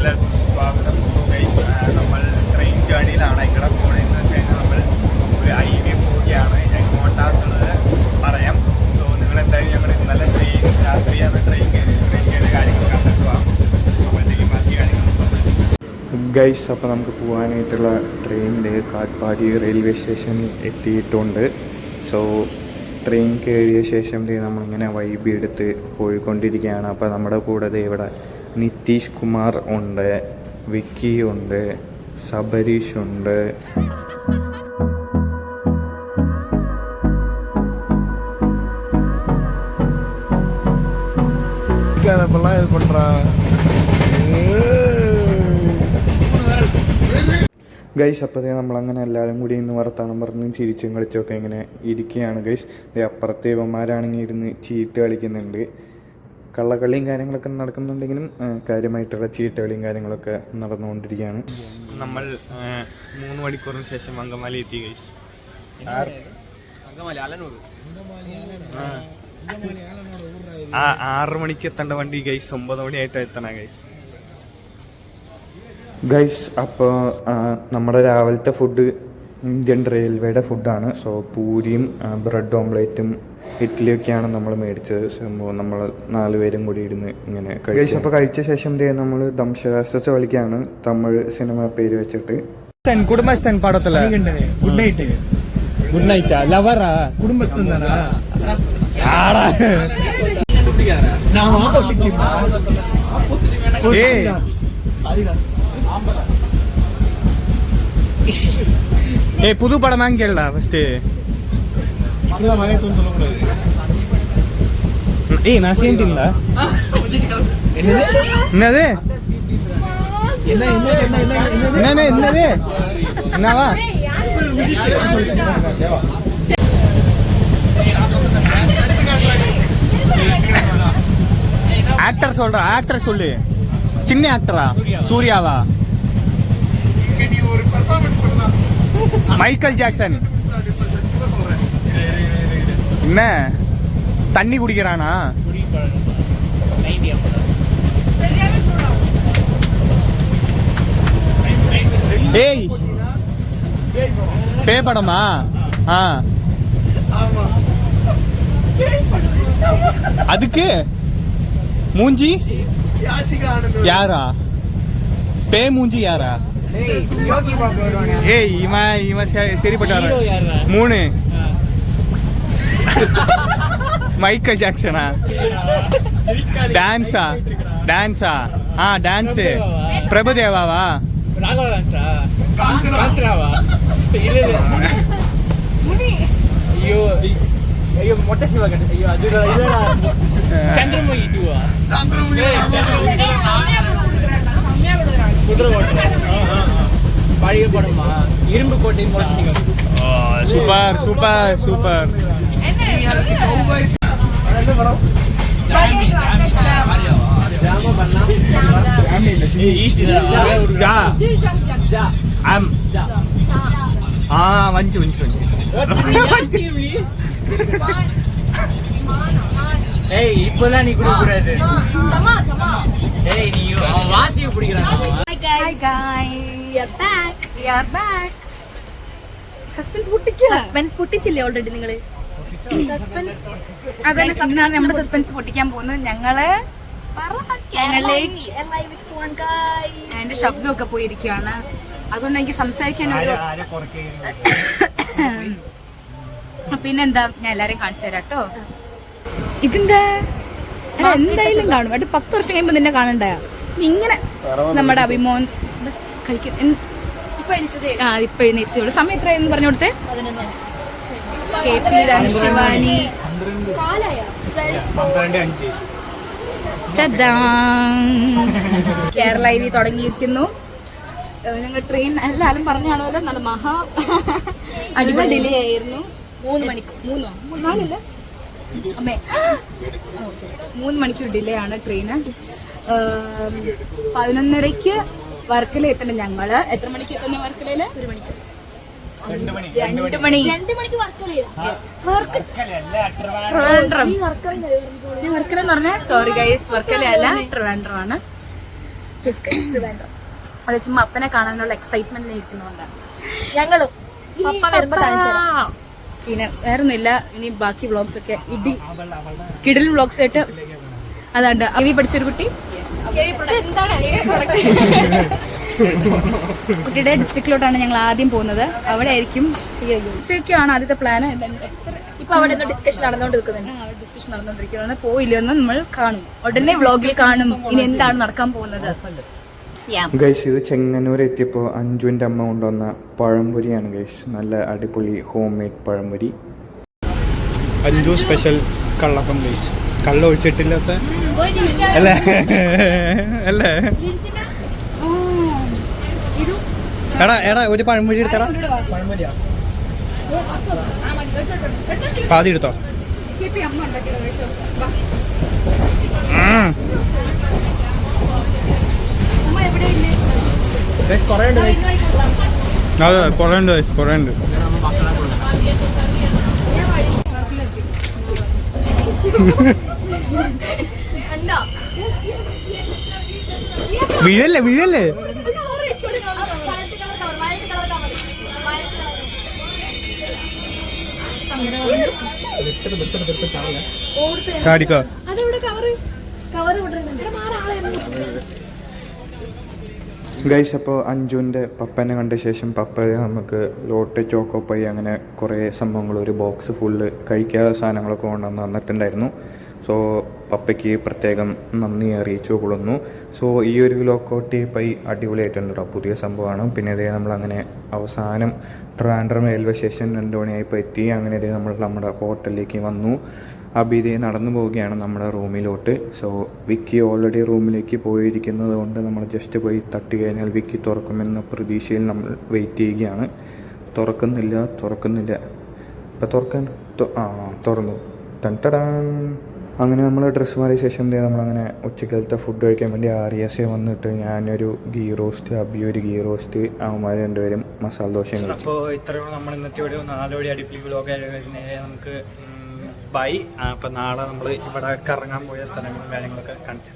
വീഡിയോയിലെ സ്വാഗതം. നമ്മൾ ട്രെയിൻ ജേർണിയിലാണ്. ഇവിടെ പോകണമെന്ന് വെച്ച് കഴിഞ്ഞാൽ നമ്മൾ ഒരു ഹൈവേ പോവുകയാണ്. എങ്ങോട്ടാന്നുള്ളത് പറയാം. സോ നിങ്ങൾ എന്തായാലും ഞങ്ങൾ ഇന്നലെ രാത്രിയാണ് ട്രെയിൻ കയറിയ കാര്യങ്ങൾ കണ്ടിട്ട് പോകാം. അപ്പോഴത്തേക്കും ബാക്കി കാര്യങ്ങൾ ഗൈസ്. അപ്പോൾ നമുക്ക് പോകാനായിട്ടുള്ള ട്രെയിനിൽ കാട്ട്പാടി റെയിൽവേ സ്റ്റേഷനിൽ എത്തിയിട്ടുണ്ട്. സോ ട്രെയിൻ കയറിയ ശേഷം നമ്മളിങ്ങനെ വൈബ് എടുത്ത് പോയിക്കൊണ്ടിരിക്കുകയാണ്. അപ്പോൾ നമ്മുടെ കൂടെ ഇവിടെ നിതീഷ് കുമാർ ഉണ്ട്, വിക്കി ഉണ്ട്, സബരീഷ് ഉണ്ട്. ഗൈസ് അപ്പോഴത്തേ നമ്മളങ്ങനെ എല്ലാവരും കൂടി ഇന്ന് വർത്താനം പറഞ്ഞ് ചിരിച്ചും കളിച്ചൊക്കെ ഇങ്ങനെ ഇരിക്കുകയാണ് ഗൈസ്. അപ്പുറത്തെ ഇവന്മാരാണെങ്കിൽ ഇരുന്ന് ചീട്ട് കളിക്കുന്നുണ്ട്. കള്ളക്കളിയും കാര്യങ്ങളൊക്കെ നടക്കുന്നുണ്ടെങ്കിലും കാര്യമായിട്ടുള്ള ചീട്ടുകളിയും കാര്യങ്ങളൊക്കെ നടന്നുകൊണ്ടിരിക്കുകയാണ്. നമ്മൾ 3 മണിക്കൂറിന് ശേഷം അങ്കമാലി എത്തി ഗൈസ്. 6 മണിക്ക് എത്തേണ്ട വണ്ടി ഗൈസ് 9 മണിയായിട്ട് എത്തണം ഗൈസ്. ഗൈസ് അപ്പോൾ നമ്മുടെ രാവിലത്തെ ഫുഡ് ഇന്ത്യൻ റെയിൽവേയുടെ ഫുഡാണ്. സോ പൂരിയും ബ്രെഡ് ഓംലേറ്റും ഇഡ്ഡലിയൊക്കെയാണ് നമ്മൾ മേടിച്ചത്. സംഭവം നമ്മൾ 4 പേരും കൂടി ഇരുന്ന് ഇങ്ങനെ ഗൈസ്. അപ്പോൾ കഴിച്ച ശേഷം നമ്മൾ ദംശരാസ കളിക്കാണ്, തമിഴ് സിനിമ പേര് വെച്ചിട്ട്. കുടുംബസ്ഥൻ പടത്തില്ല ഗുഡ് നൈറ്റ്. ഗുഡ് നൈറ്റാ ലവറാ കുടുംബസ്ഥൻ புது படம் வாங்கிடா ஃபர்ஸ்ட். ஏய் நான் சேர்ந்தீங்களா? என்னது என்னது என்னது என்னது என்னவா ஆக்டர் சொல்ற ஆக்டர் சொல்லு. சின்ன ஆக்டரா? சூர்யாவா? Michael Jackson. என்ன தண்ணி குடிக்கிறானா? ஏய் பே படமா? அதுக்கு மூஞ்சி யாரா? பே மூஞ்சி யாரா? ஏய் இவன் சரிப்பட்டாரு. 3 மைக்கேல் ஜாக்சனா? டான்ஸா? டான்ஸா? டான்ஸு பிரபுதேவாவா? ஐயோ மொட்டை சிவா கட்ட. ஐயோ அது சந்திரமுகி 2 குதிரை ஓட்டுறேன் பழைய படமா? இரும்பு கோட்டை மோசிங்கம். Super super super. வஞ்சி வஞ்சி வஞ்சி. ஏய் இப்போலாம் நீ குடிக்க கூடாது. ஏய் நீ வாத்திய பிடிக்கிறாங்க. Hi guys, we are back. Suspense പൊട്ടിച്ചില്ലേ ഓൾറെഡി നിങ്ങള്? അതന്നെ നമ്മുടെ സസ്പെൻസ് പൊട്ടിക്കാൻ പോകുന്നത്. ഞങ്ങള് എന്റെ ശബ്ദമൊക്കെ പോയിരിക്കുകയാണ്. അതുകൊണ്ട് എനിക്ക് സംസാരിക്കാൻ ഒരു പിന്നെന്താ ഞാൻ എല്ലാരെയും കാണിച്ചു തരാം കേട്ടോ. ഇതെന്താ എന്തായാലും കാണും. 10 വർഷം കഴിയുമ്പോ നിന്നെ കാണണ്ടായ ഇങ്ങനെ നമ്മുടെ അഭിമോൻ കഴിക്കും. ഇപ്പൊ എഴുന്നേച്ചോളൂ. സമയം എത്രയെന്ന് പറഞ്ഞു കൊടുത്തേ? KP ശിവാനി കേരള IV തുടങ്ങിയിരിക്കുന്നു. ഞങ്ങൾ ട്രെയിൻ എല്ലാവരും പറഞ്ഞാണോ അത് മഹാ അടിപൊളി ഡിലേ ആയിരുന്നു. 3 മണിക്കൂർ 4 അമ്മേ 3 മണിക്കൂർ ഡിലേ ആണ് ട്രെയിന്. 11:30 വർക്കല എത്തണം ഞങ്ങള്. എത്ര മണിക്ക് എത്തുന്ന വർക്കലയില്? 1 മണിക്ക്. 2 മണിക്ക് വർക്കല എന്ന് പറഞ്ഞാൽ സോറി ഗൈസ്, വർക്കല അല്ല ട്രിവാൻഡ്രം ആണ്. അത് ചുമ്മാ അപ്പനെ കാണാനുള്ള എക്സൈറ്റ്മെന്റ് ഇരിക്കുന്നതുകൊണ്ടാണ്. ഞങ്ങളും പപ്പ വരുമ്പോ കാണിച്ചു. പിന്നെ വേറൊന്നുമില്ല. ഇനി ബാക്കി വ്ളോഗ്സ് ഒക്കെ കിടിൽ വ്ളോഗ്സ് ആയിട്ട് അതാണ്ട് അവി പഠിച്ചൊരു കുട്ടി കുട്ടിയുടെ ഡിസ്ട്രിക്റ്റിലോട്ടാണ് ഞങ്ങൾ ആദ്യം പോകുന്നത്. അവിടെ ആയിരിക്കും ആണ് ആദ്യത്തെ പ്ലാന്. ഇപ്പൊ അവിടെ ഡിസ്കഷൻ ഡിസ്കഷൻ നടന്നുകൊണ്ടിരിക്കുകയാണ്. പോയില്ലെന്ന് നമ്മൾ കാണും, ഉടനെ വ്ളോഗിൽ കാണും ഇനി എന്താണ് നടക്കാൻ പോകുന്നത്. ഗൈസ്, ഇത് ചെങ്ങന്നൂർ എത്തിയപ്പോൾ അഞ്ജുവിൻ്റെ അമ്മ കൊണ്ടുവന്ന പഴംപൊരിയാണ് ഗൈസ്. നല്ല അടിപൊളി ഹോം മെയ്ഡ് പഴംപൊരി. അഞ്ജു സ്പെഷ്യൽ കള്ളപ്പം ഗൈസ്. കള്ള ഒഴിച്ചിട്ടില്ലാത്ത അല്ലേ അല്ലേ? എടാ എടാ ഒരു പഴംപൊരി എടുത്തടാ. പാതി എടുത്തോ. അതെ കുറേ ഉണ്ട് കുറേ ഉണ്ട്. വീഴല്ലേ വീഴല്ലേ. ചാടിക്കോ. ഗൈസ്, അപ്പോൾ അഞ്ജുവിൻ്റെ പപ്പനെ കണ്ട ശേഷം പപ്പ നമുക്ക് ലോട്ട് ചോക്കോപ്പൈ അങ്ങനെ കുറേ സംഭവങ്ങൾ ഒരു ബോക്സ് ഫുള്ള് കഴിക്കാതെ സാധനങ്ങളൊക്കെ കൊണ്ടുവന്ന് തന്നിട്ടുണ്ടായിരുന്നു. സോ പപ്പയ്ക്ക് പ്രത്യേകം നന്ദി അറിയിച്ചു കൊള്ളുന്നു. സോ ഈ ഒരു ലോക്കോട്ടി പൈ അടിപൊളിയായിട്ടുണ്ട് കേട്ടോ, പുതിയ സംഭവമാണ്. പിന്നെ ഇതേ നമ്മളങ്ങനെ അവസാനം ട്രിവാൻഡ്രം റെയിൽവേ സ്റ്റേഷൻ 2 മണിയായപ്പോൾ എത്തി. അങ്ങനെ ഇതേ നമ്മൾ നമ്മുടെ ഹോട്ടലിലേക്ക് വന്നു. അബിതേ നടന്നു പോവുകയാണ് നമ്മുടെ റൂമിലോട്ട്. സോ വിക്കി ഓൾറെഡി റൂമിലേക്ക് പോയിരിക്കുന്നത് കൊണ്ട് നമ്മൾ ജസ്റ്റ് പോയി തട്ടി കഴിഞ്ഞാൽ വിക്കി തുറക്കുമെന്ന പ്രതീക്ഷയിൽ നമ്മൾ വെയിറ്റ് ചെയ്യുകയാണ്. തുറക്കുന്നില്ല. ഇപ്പം തുറക്കാൻ തുറന്നു. ടൻടടാൻ. അങ്ങനെ നമ്മൾ ഡ്രസ്സ് മാറിയ ശേഷം നമ്മളങ്ങനെ ഉച്ചക്കാലത്തെ ഫുഡ് കഴിക്കാൻ വേണ്ടി ആറിയാസെ വന്നിട്ട് ഞാനൊരു ഗീ റോസ്റ്റ്, അബി ഒരു ഗീ റോസ്റ്റ്, അവന്മാർ രണ്ടുപേരും മസാല ദോശ. അപ്പോൾ ഇത്രയുള്ള നമ്മൾ ഇന്നത്തെ ഒരു 4 വഴി അടിപ്പിൽ വ്ലോഗ് നമുക്ക് ബൈ. അപ്പം നാളെ നമ്മൾ ഇവിടെ കറങ്ങാൻ പോയ സ്ഥലങ്ങളും കാര്യങ്ങളൊക്കെ കാണിച്ചു.